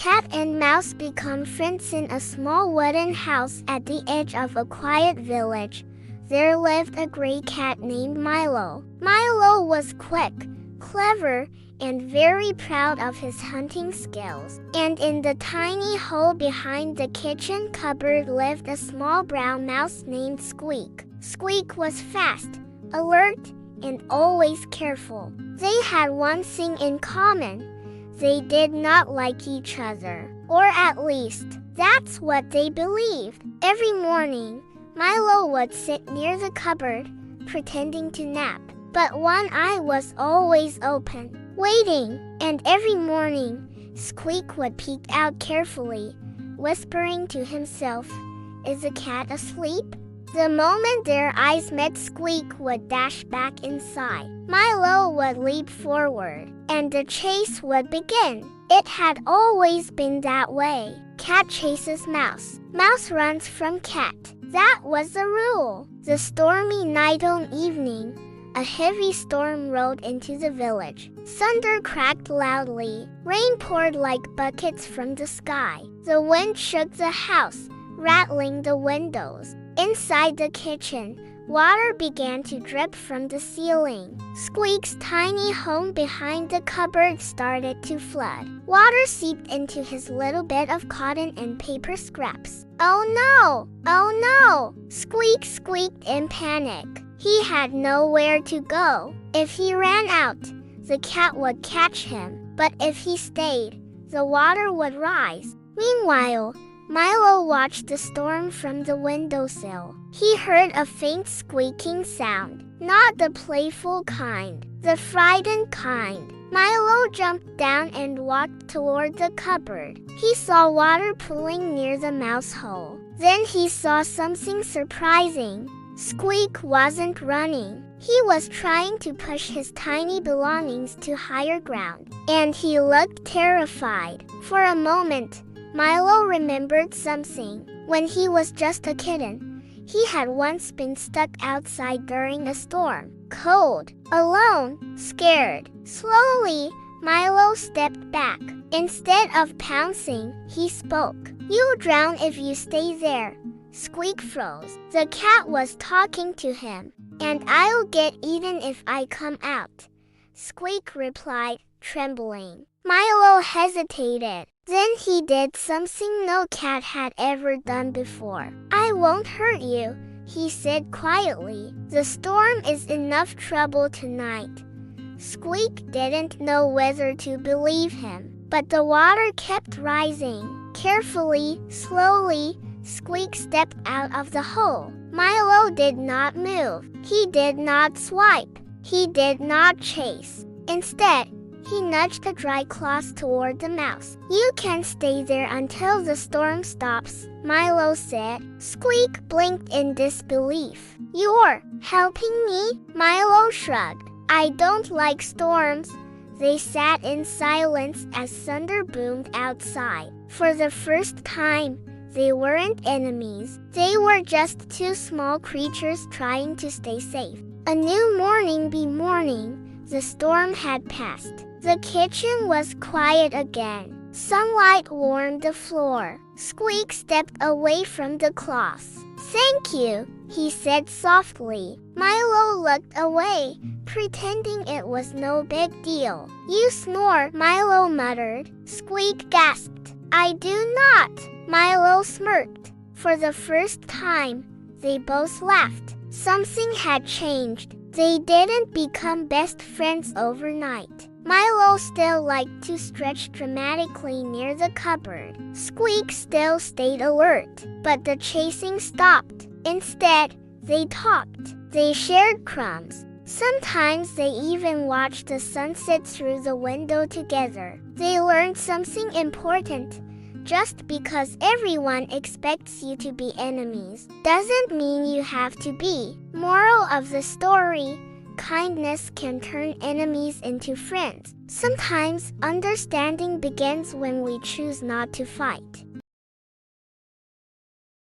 Cat and Mouse become friends in a small wooden house at the edge of a quiet village. There lived a gray cat named Milo. Milo was quick, clever, and very proud of his hunting skills. And in the tiny hole behind the kitchen cupboard lived a small brown mouse named Squeak. Squeak was fast, alert, and always careful. They had one thing in common. They did not like each other. Or at least, that's what they believed. Every morning, Milo would sit near the cupboard, pretending to nap. But one eye was always open, waiting. And every morning, Squeak would peek out carefully, whispering to himself, "Is the cat asleep?" The moment their eyes met, Squeak would dash back inside. Milo would leap forward, and the chase would begin. It had always been that way. Cat chases mouse. Mouse runs from cat. That was the rule. The stormy night on evening, a heavy storm rolled into the village. Thunder cracked loudly. Rain poured like buckets from the sky. The wind shook the house, rattling the windows. Inside the kitchen, water began to drip from the ceiling. Squeak's tiny home behind the cupboard started to flood. Water seeped into his little bit of cotton and paper scraps. "Oh no! Oh no!" Squeak squeaked in panic. He had nowhere to go. If he ran out, the cat would catch him. But if he stayed, the water would rise. Meanwhile, Milo watched the storm from the windowsill. He heard a faint squeaking sound, not the playful kind, the frightened kind. Milo jumped down and walked toward the cupboard. He saw water pooling near the mouse hole. Then he saw something surprising. Squeak wasn't running. He was trying to push his tiny belongings to higher ground, and he looked terrified. For a moment, Milo remembered something. When he was just a kitten, he had once been stuck outside during a storm. Cold, alone, scared. Slowly, Milo stepped back. Instead of pouncing, he spoke. "You'll drown if you stay there." Squeak froze. The cat was talking to him. "And I'll get eaten if I come out," Squeak replied, trembling. Milo hesitated. Then he did something no cat had ever done before. "I won't hurt you," he said quietly. "The storm is enough trouble tonight." Squeak didn't know whether to believe him, but the water kept rising. Carefully, slowly, Squeak stepped out of the hole. Milo did not move. He did not swipe. He did not chase. Instead, he nudged the dry cloth toward the mouse. "You can stay there until the storm stops," Milo said. Squeak blinked in disbelief. "You're helping me?" Milo shrugged. "I don't like storms." They sat in silence as thunder boomed outside. For the first time, they weren't enemies. They were just two small creatures trying to stay safe. A new morning be morning. The storm had passed. The kitchen was quiet again. Sunlight warmed the floor. Squeak stepped away from the cloth. "Thank you," he said softly. Milo looked away, pretending it was no big deal. "You snore," Milo muttered. Squeak gasped. "I do not," Milo smirked. For the first time, they both laughed. Something had changed. They didn't become best friends overnight. Milo still liked to stretch dramatically near the cupboard. Squeak still stayed alert, but the chasing stopped. Instead, they talked. They shared crumbs. Sometimes they even watched the sunset through the window together. They learned something important. Just because everyone expects you to be enemies doesn't mean you have to be. Moral of the story: kindness can turn enemies into friends. Sometimes understanding begins when we choose not to fight.